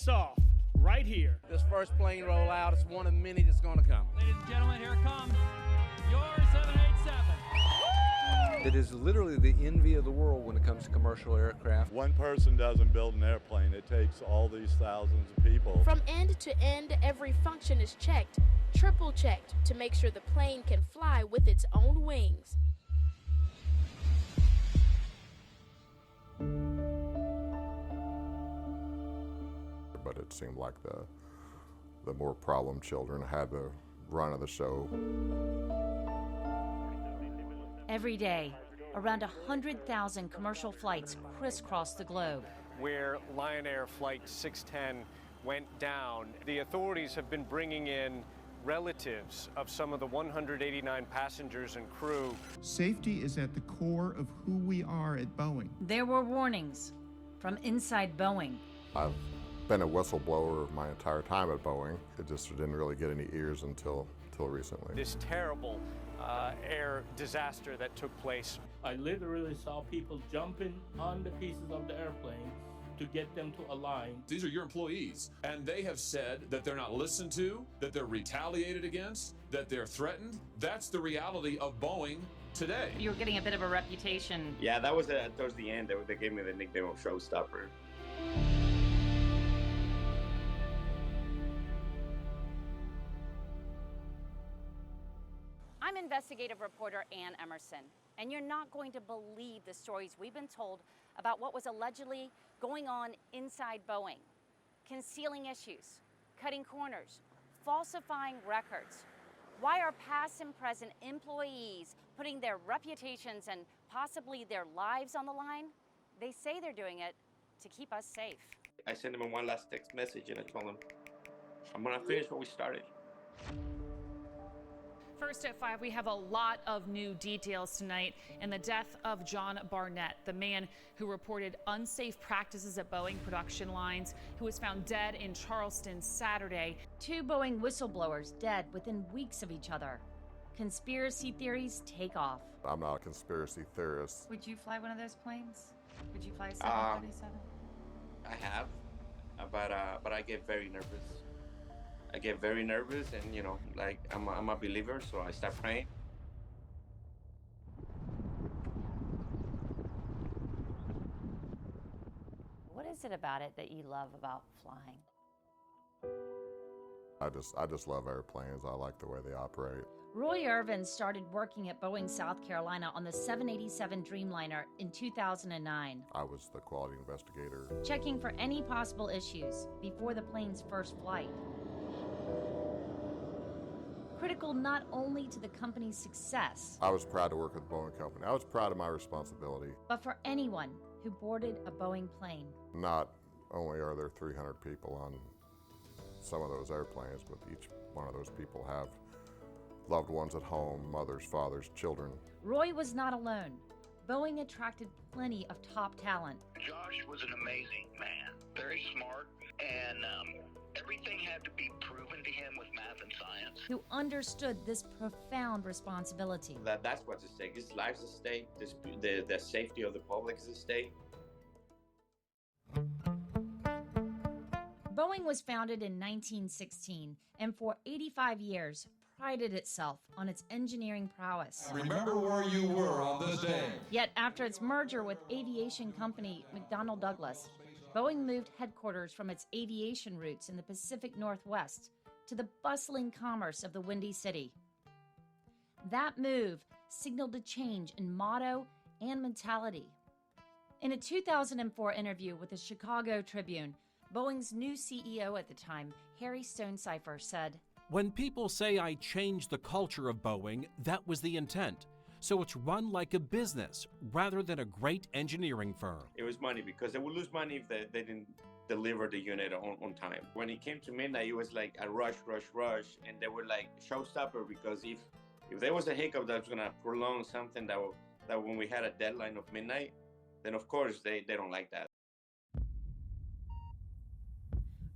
takes off right here. This first plane rollout is one of many that's going to come. Ladies and gentlemen, here it comes. Your 787. It is literally the envy of the world when it comes to commercial aircraft. One person doesn't build an airplane. It takes all these thousands of people. From end to end, every function is checked, triple checked, to make sure the plane can fly with its own wings. But it seemed like the more problem children had the run of the show. Every day, around 100,000 commercial flights crisscross the globe. Where Lion Air Flight 610 went down, the authorities have been bringing in relatives of some of the 189 passengers and crew. Safety is at the core of who we are at Boeing. There were warnings from inside Boeing. I've been a whistleblower my entire time at Boeing. It just didn't really get any ears until recently. This terrible air disaster that took place. I literally saw people jumping on the pieces of the airplane to get them to align. These are your employees, and they have said that they're not listened to, that they're retaliated against, that they're threatened. That's the reality of Boeing today. You were getting a bit of a reputation. Yeah, that was towards the end. They gave me the nickname of Showstopper. I'm investigative reporter Ann Emerson, and you're not going to believe the stories we've been told about what was allegedly going on inside Boeing. Concealing issues, cutting corners, falsifying records. Why are past and present employees putting their reputations and possibly their lives on the line? They say they're doing it to keep us safe. I sent him one last text message and I told him, I'm gonna finish what we started. First at 5, we have a lot of new details tonight in the death of John Barnett, the man who reported unsafe practices at Boeing production lines, who was found dead in Charleston Saturday. 2 Boeing whistleblowers dead within weeks of each other. Conspiracy theories take off. I'm not a conspiracy theorist. Would you fly one of those planes? Would you fly a 737? I have, but I get very nervous. I get very nervous, and like I'm a believer, so I start praying. What is it about it that you love about flying? I just love airplanes. I like the way they operate. Roy Irvin started working at Boeing South Carolina on the 787 Dreamliner in 2009. I was the quality investigator, checking for any possible issues before the plane's first flight. Critical not only to the company's success, I was proud to work with the Boeing company. I was proud of my responsibility. But for anyone who boarded a Boeing plane. Not only are there 300 people on some of those airplanes, but each one of those people have loved ones at home, mothers, fathers, children. Roy was not alone. Boeing attracted plenty of top talent. Josh was an amazing man, very smart, and everything had to be proven to him with math and science. Who understood this profound responsibility. That's what's at stake. His life's at stake. The safety of the public is at stake. Boeing was founded in 1916 and for 85 years prided itself on its engineering prowess. Remember where you were on this day. Yet after its merger with aviation company McDonnell Douglas, Boeing moved headquarters from its aviation roots in the Pacific Northwest to the bustling commerce of the Windy City. That move signaled a change in motto and mentality. In a 2004 interview with the Chicago Tribune, Boeing's new CEO at the time, Harry Stonecipher, said, "When people say I changed the culture of Boeing, that was the intent. So it's run like a business rather than a great engineering firm." It was money, because they would lose money if they didn't deliver the unit on time. When it came to midnight, it was like a rush, and they were like Showstopper, because if there was a hiccup that was gonna prolong something that when we had a deadline of midnight, then of course they don't like that.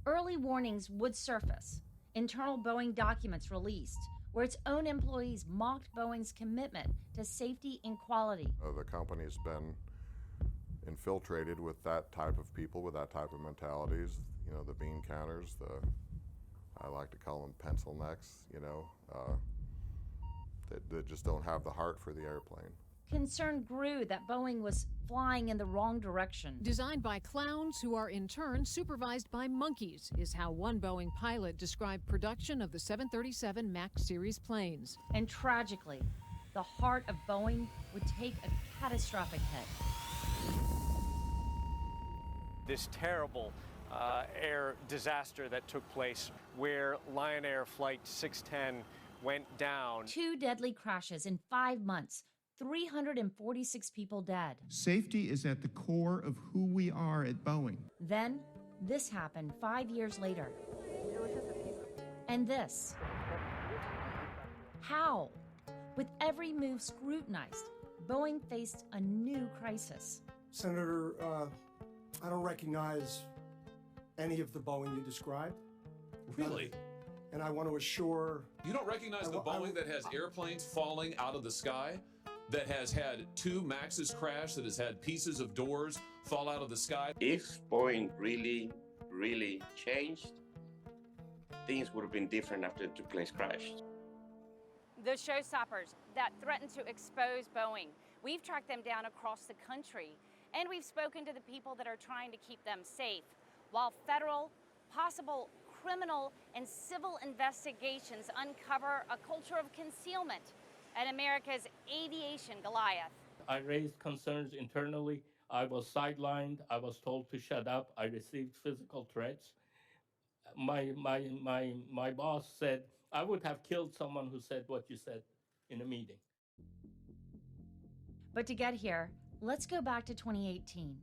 Early warnings would surface. Internal Boeing documents released, where its own employees mocked Boeing's commitment to safety and quality. The company's been infiltrated with that type of people, with that type of mentalities. you know, the bean counters, I like to call them pencil necks, you know, that just don't have the heart for the airplane. Concern grew that Boeing was flying in the wrong direction. Designed by clowns who are in turn supervised by monkeys is how one Boeing pilot described production of the 737 MAX series planes. And tragically, the heart of Boeing would take a catastrophic hit. This terrible air disaster that took place where Lion Air Flight 610 went down. 2 deadly crashes in 5 months. 346 people dead. Safety is at the core of who we are at Boeing. Then, this happened 5 years later. And this. How? With every move scrutinized, Boeing faced a new crisis. Senator, I don't recognize any of the Boeing you described. Really? And I want to assure... You don't recognize the Boeing that has airplanes falling out of the sky? That has had 2 Maxes crash, that has had pieces of doors fall out of the sky? If Boeing really, really changed, things would have been different after the 2 planes crashed. The showstoppers that threaten to expose Boeing, we've tracked them down across the country, and we've spoken to the people that are trying to keep them safe, while federal, possible criminal, and civil investigations uncover a culture of concealment at America's aviation Goliath. I raised concerns internally. I was sidelined. I was told to shut up. I received physical threats. My boss said, I would have killed someone who said what you said in a meeting. But to get here, let's go back to 2018.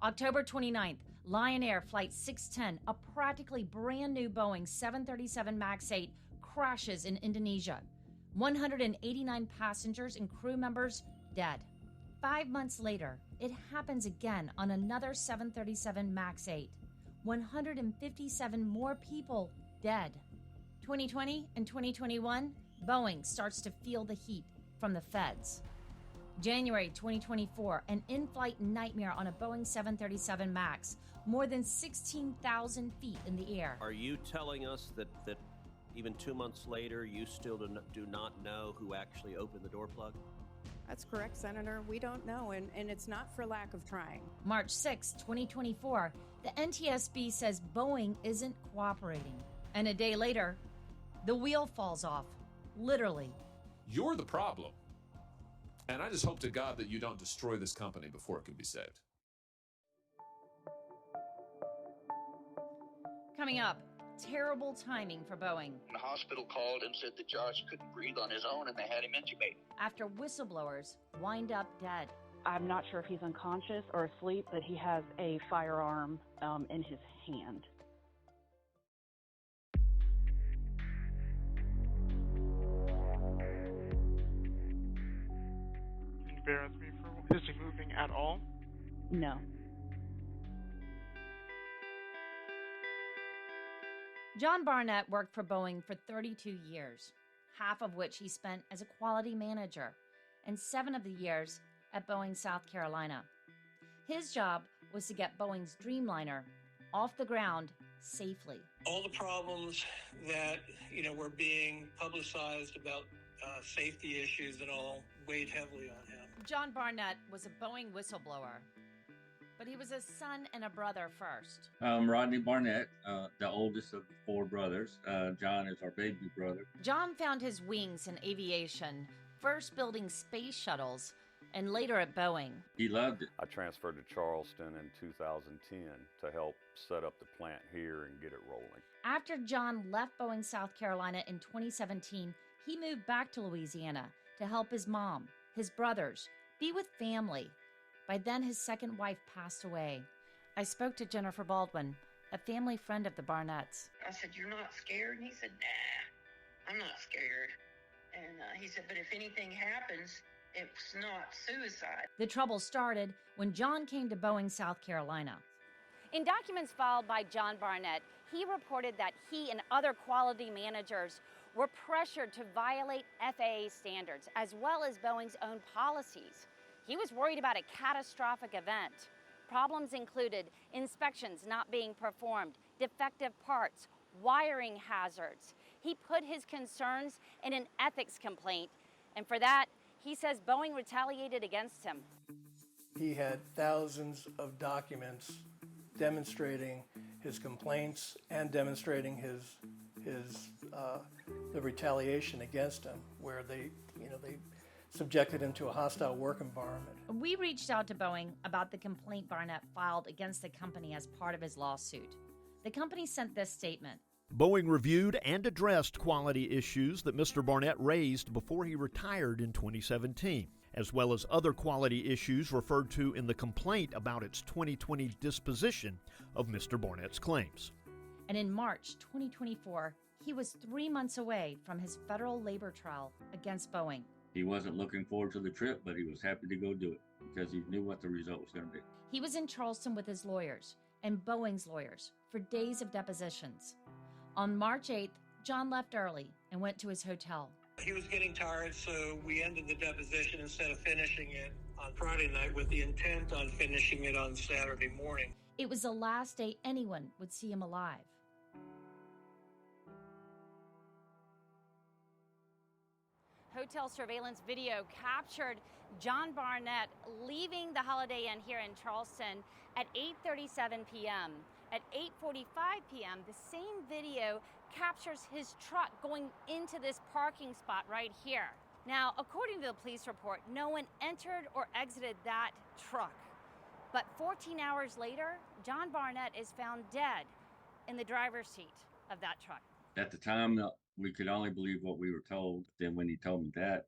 October 29th, Lion Air Flight 610, a practically brand new Boeing 737 MAX 8, crashes in Indonesia. 189 passengers and crew members dead. 5 months later, it happens again on another 737 MAX 8. 157 more people dead. 2020 and 2021, Boeing starts to feel the heat from the feds. January 2024, an in-flight nightmare on a Boeing 737 MAX, more than 16,000 feet in the air. Are you telling us that even 2 months later, you still do not know who actually opened the door plug? That's correct, Senator. We don't know, and it's not for lack of trying. March 6, 2024, the NTSB says Boeing isn't cooperating. And a day later, the wheel falls off, literally. You're the problem. And I just hope to God that you don't destroy this company before it can be saved. Coming up, terrible timing for Boeing. The hospital called and said that Josh couldn't breathe on his own and they had him intubated. After whistleblowers wind up dead. I'm not sure if he's unconscious or asleep, but he has a firearm in his hand. Embarrass me for his moving at all? No. John Barnett worked for Boeing for 32 years, half of which he spent as a quality manager, and 7 of the years at Boeing, South Carolina. His job was to get Boeing's Dreamliner off the ground safely. All the problems that, were being publicized about safety issues and all weighed heavily on him. John Barnett was a Boeing whistleblower, but he was a son and a brother first. I'm Rodney Barnett, the oldest of 4 brothers. John is our baby brother. John found his wings in aviation, first building space shuttles, and later at Boeing. He loved it. I transferred to Charleston in 2010 to help set up the plant here and get it rolling. After John left Boeing, South Carolina in 2017, he moved back to Louisiana to help his mom, his brothers, be with family. By then, his second wife passed away. I spoke to Jennifer Baldwin, a family friend of the Barnetts. I said, "You're not scared?" And he said, "Nah, I'm not scared." And he said, "But if anything happens, it's not suicide." The trouble started when John came to Boeing, South Carolina. In documents filed by John Barnett, he reported that he and other quality managers were pressured to violate FAA standards as well as Boeing's own policies. He was worried about a catastrophic event. Problems included inspections not being performed, defective parts, wiring hazards. He put his concerns in an ethics complaint, and for that, he says Boeing retaliated against him. He had thousands of documents demonstrating his complaints and demonstrating the retaliation against him, where they subjected him to a hostile work environment. We reached out to Boeing about the complaint Barnett filed against the company as part of his lawsuit. The company sent this statement. Boeing reviewed and addressed quality issues that Mr. Barnett raised before he retired in 2017, as well as other quality issues referred to in the complaint about its 2020 disposition of Mr. Barnett's claims. And in March 2024, he was 3 months away from his federal labor trial against Boeing. He wasn't looking forward to the trip, but he was happy to go do it because he knew what the result was going to be. He was in Charleston with his lawyers and Boeing's lawyers for days of depositions. On March 8th, John left early and went to his hotel. He was getting tired, so we ended the deposition instead of finishing it on Friday night with the intent on finishing it on Saturday morning. It was the last day anyone would see him alive. Hotel surveillance video captured John Barnett leaving the Holiday Inn here in Charleston at 8:37 p.m. At 8:45 p.m., the same video captures his truck going into this parking spot right here. Now, according to the police report, no one entered or exited that truck. But 14 hours later, John Barnett is found dead in the driver's seat of that truck. At the time, we could only believe what we were told. Then when he told me that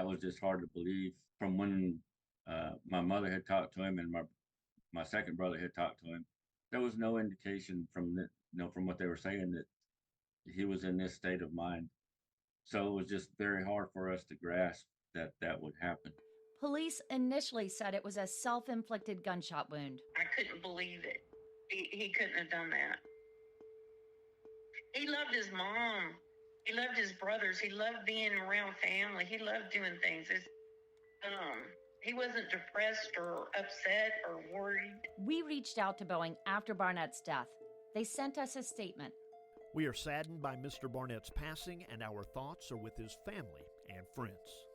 was just hard to believe. From when my mother had talked to him and my second brother had talked to him, there was no indication from from what they were saying that he was in this state of mind. So it was just very hard for us to grasp that that would happen. Police initially said it was a self-inflicted gunshot wound. I couldn't believe it. He couldn't have done that. He loved his mom. He loved his brothers. He loved being around family. He loved doing things. He wasn't depressed or upset or worried. We reached out to Boeing after Barnett's death. They sent us a statement. We are saddened by Mr. Barnett's passing, and our thoughts are with his family and friends.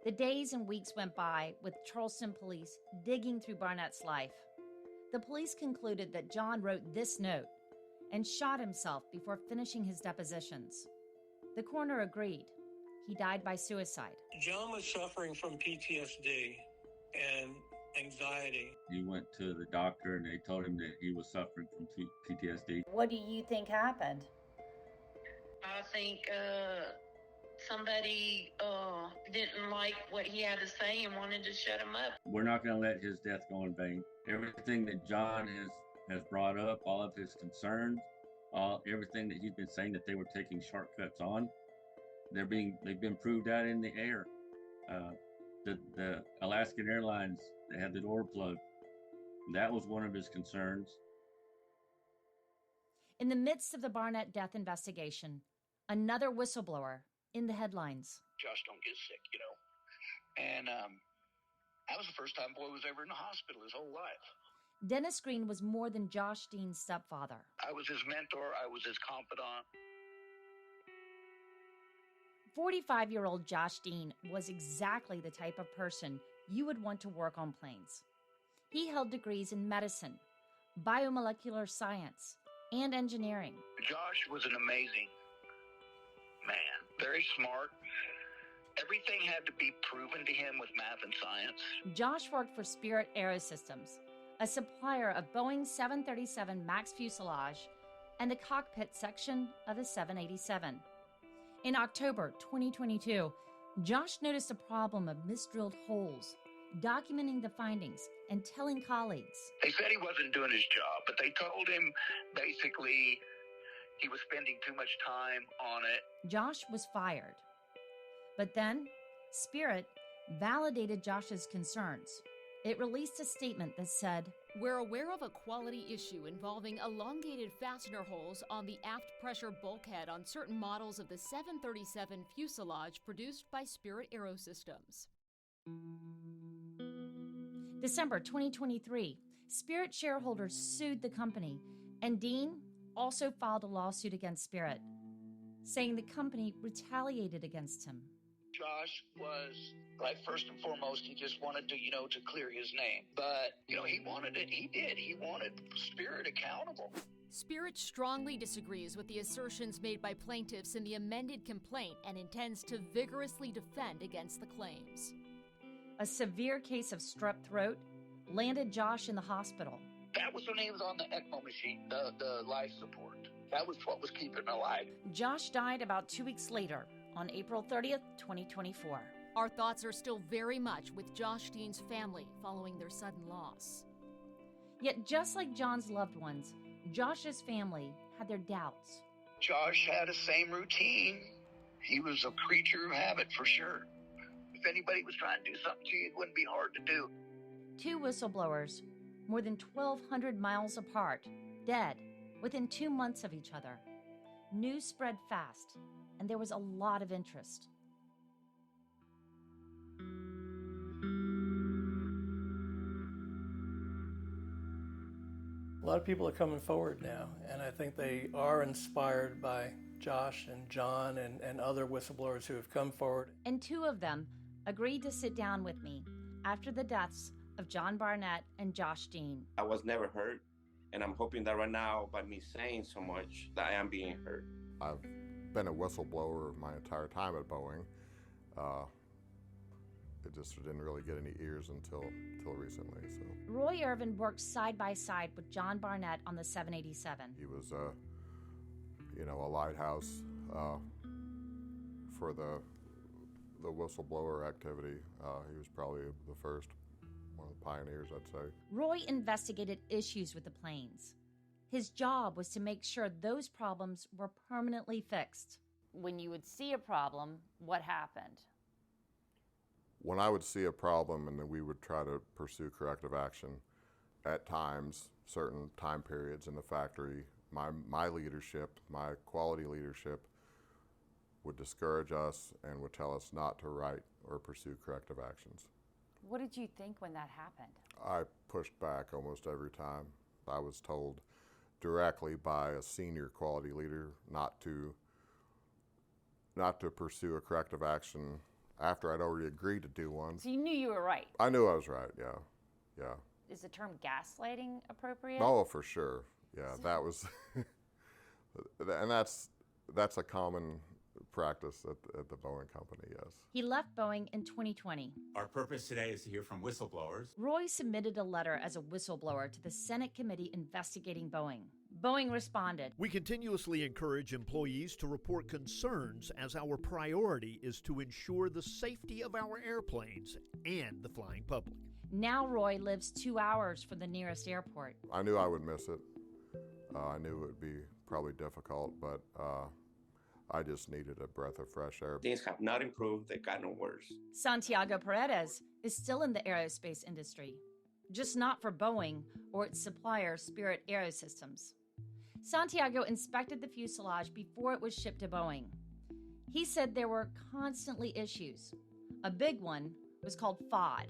The days and weeks went by with Charleston police digging through Barnett's life. The police concluded that John wrote this note and shot himself before finishing his depositions. The coroner agreed. He died by suicide. John was suffering from PTSD and anxiety. He went to the doctor and they told him that he was suffering from PTSD. What do you think happened? I think somebody didn't like what he had to say and wanted to shut him up. We're not going to let his death go in vain. Everything that John has brought up, all of his concerns, everything that he's been saying that they were taking shortcuts on, they've been proved out in the air. The Alaskan Airlines, they had the door plugged. That was one of his concerns. In the midst of the Barnett death investigation, another whistleblower in the headlines. Josh don't get sick, And that was the first time boy was ever in the hospital his whole life. Dennis Green was more than Josh Dean's stepfather. I was his mentor. I was his confidant. 45-year-old Josh Dean was exactly the type of person you would want to work on planes. He held degrees in medicine, biomolecular science, and engineering. Josh was an amazing man, very smart. Everything had to be proven to him with math and science. Josh worked for Spirit Aerosystems, a supplier of Boeing's 737 MAX fuselage and the cockpit section of the 787. In October 2022, Josh noticed a problem of misdrilled holes, documenting the findings and telling colleagues. They said he wasn't doing his job, but they told him basically he was spending too much time on it. Josh was fired. But then, Spirit validated Josh's concerns. It released a statement that said, "We're aware of a quality issue involving elongated fastener holes on the aft pressure bulkhead on certain models of the 737 fuselage produced by Spirit Aerosystems." December 2023, Spirit shareholders sued the company, and Dean also filed a lawsuit against Spirit, saying the company retaliated against him. Josh was, like, first and foremost, he just wanted to, to clear his name. But, he wanted it. He did. He wanted Spirit accountable. Spirit strongly disagrees with the assertions made by plaintiffs in the amended complaint and intends to vigorously defend against the claims. A severe case of strep throat landed Josh in the hospital. That was when he was on the ECMO machine, the life support. That was what was keeping him alive. Josh died about 2 weeks later, on April 30th, 2024. Our thoughts are still very much with Josh Dean's family following their sudden loss. Yet just like John's loved ones, Josh's family had their doubts. Josh had the same routine. He was a creature of habit for sure. If anybody was trying to do something to you, it wouldn't be hard to do. 2 whistleblowers, more than 1,200 miles apart, dead within 2 months of each other. News spread fast, and there was a lot of interest. A lot of people are coming forward now, and I think they are inspired by Josh and John and other whistleblowers who have come forward. And 2 of them agreed to sit down with me after the deaths of John Barnett and Josh Dean. I was never hurt, and I'm hoping that right now, by me saying so much, that I am being hurt. I've been a whistleblower my entire time at Boeing. It just didn't really get any ears until recently. So Roy Irvin worked side by side with John Barnett on the 787. He was, a lighthouse for the whistleblower activity. He was probably the first, one of the pioneers, I'd say. Roy investigated issues with the planes. His job was to make sure those problems were permanently fixed. When you would see a problem, what happened? When I would see a problem, and then we would try to pursue corrective action, at times, certain time periods in the factory, my leadership, my quality leadership, would discourage us and would tell us not to write or pursue corrective actions. What did you think when that happened? I pushed back almost every time. I was told directly by a senior quality leader not to pursue a corrective action after I'd already agreed to do one. So you knew you were right? I knew I was right, yeah. Is the term gaslighting appropriate? Oh, for sure. Yeah, that was, and that's a common practice at the Boeing company, yes. He left Boeing in 2020. Our purpose today is to hear from whistleblowers. Roy submitted a letter as a whistleblower to the Senate committee investigating Boeing. Boeing responded. We continuously encourage employees to report concerns, as our priority is to ensure the safety of our airplanes and the flying public. Now Roy lives 2 hours from the nearest airport. I knew I would miss it. I knew it would be probably difficult, but I just needed a breath of fresh air. Things have not improved, they've gotten worse. Santiago Paredes is still in the aerospace industry, just not for Boeing or its supplier, Spirit Aerosystems. Santiago inspected the fuselage before it was shipped to Boeing. He said there were constantly issues. A big one was called FOD.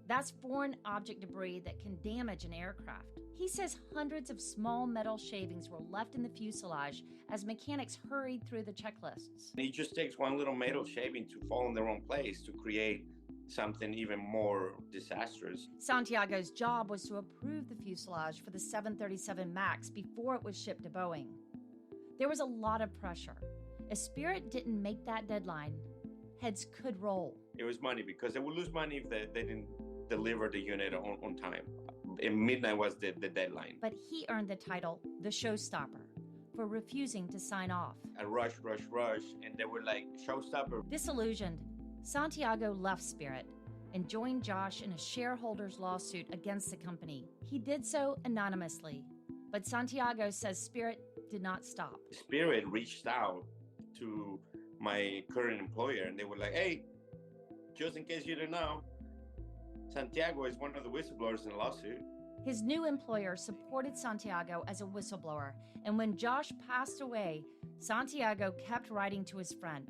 That's foreign object debris that can damage an aircraft. He says hundreds of small metal shavings were left in the fuselage as mechanics hurried through the checklists. It just takes one little metal shaving to fall in the wrong place to create something even more disastrous. Santiago's job was to approve the fuselage for the 737 MAX before it was shipped to Boeing. There was a lot of pressure. If Spirit didn't make that deadline, heads could roll. It was money, because they would lose money if they didn't deliver the unit on time. And midnight was the deadline. But he earned the title, the Showstopper, for refusing to sign off. I rushed, and they were like, Showstopper. Disillusioned, Santiago left Spirit and joined Josh in a shareholders lawsuit against the company. He did so anonymously, but Santiago says Spirit did not stop. Spirit reached out to my current employer, and they were like, hey, just in case you didn't know, Santiago is one of the whistleblowers in the lawsuit. His new employer supported Santiago as a whistleblower, and when Josh passed away, Santiago kept writing to his friend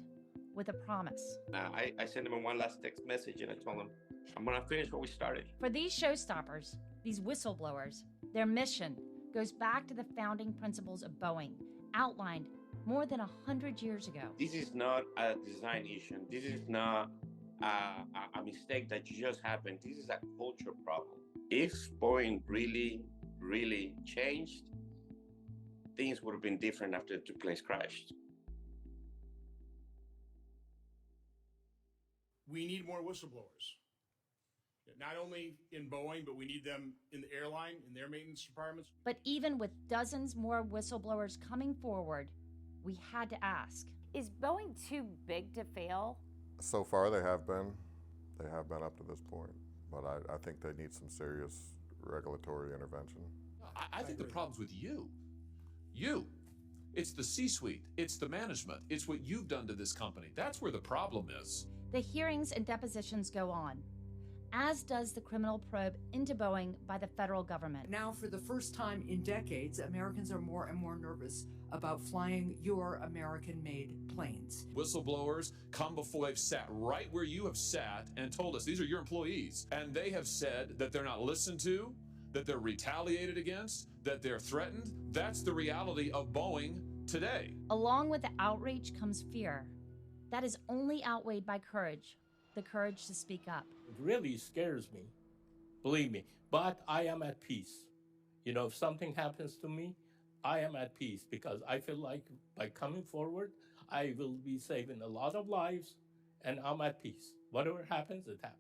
with a promise. I sent him one last text message, and I told him, I'm going to finish what we started. For these showstoppers, These whistleblowers, their mission goes back to the founding principles of Boeing, outlined more than 100 years ago. This is not a design issue. This is not a mistake that just happened. This is a culture problem. If Boeing really changed, things would have been different after the place crashed. We need more whistleblowers. Not only in Boeing, but we need them in the airline, in their maintenance departments. But even with dozens more whistleblowers coming forward, we had to ask, is Boeing too big to fail? So far they have been. They have been up to this point. But I think they need some serious regulatory intervention. I think the problem's with you. You. It's the C-suite. It's the management. It's what you've done to this company. That's where the problem is. The hearings and depositions go on, as does the criminal probe into Boeing by the federal government. Now, for the first time in decades, Americans are more and more nervous about flying your American-made planes. Whistleblowers come before they've sat right where you have sat and told us these are your employees. And they have said that they're not listened to, that they're retaliated against, that they're threatened. That's the reality of Boeing today. Along with the outrage comes fear. That is only outweighed by courage, the courage to speak up. It really scares me, believe me, but I am at peace. You know, if something happens to me, I am at peace because I feel like by coming forward, I will be saving a lot of lives and I'm at peace. Whatever happens, it happens.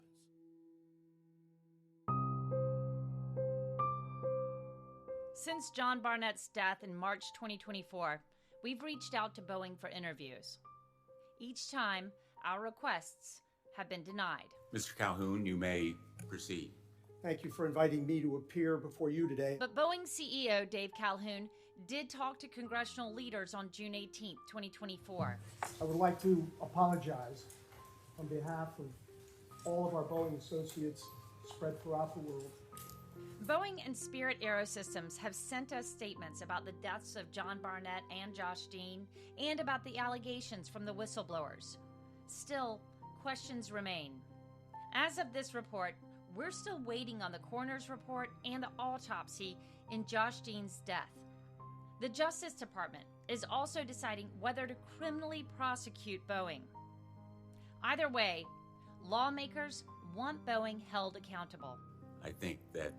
Since John Barnett's death in March 2024, we've reached out to Boeing for interviews. Each time, our requests have been denied. Mr. Calhoun, you may proceed. Thank you for inviting me to appear before you today. But Boeing CEO Dave Calhoun did talk to congressional leaders on June 18, 2024. I would like to apologize on behalf of all of our Boeing associates spread throughout the world. Boeing and Spirit Aerosystems have sent us statements about the deaths of John Barnett and Josh Dean, and about the allegations from the whistleblowers. Still, questions remain. As of this report, we're still waiting on the coroner's report and the autopsy in Josh Dean's death. The Justice Department is also deciding whether to criminally prosecute Boeing. Either way, lawmakers want Boeing held accountable. I think that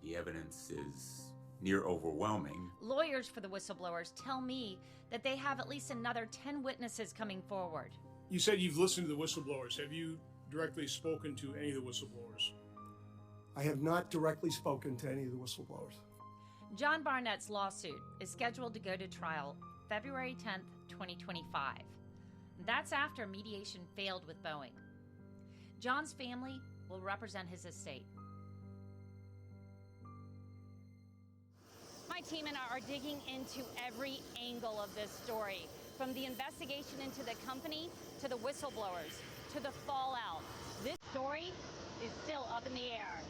the evidence is near overwhelming. Lawyers for the whistleblowers tell me that they have at least another 10 witnesses coming forward. You said you've listened to the whistleblowers. Have you directly spoken to any of the whistleblowers? I have not directly spoken to any of the whistleblowers. John Barnett's lawsuit is scheduled to go to trial February 10th, 2025. That's after mediation failed with Boeing. John's family will represent his estate. My team and I are digging into every angle of this story, from the investigation into the company to the whistleblowers to the fallout. This story is still up in the air.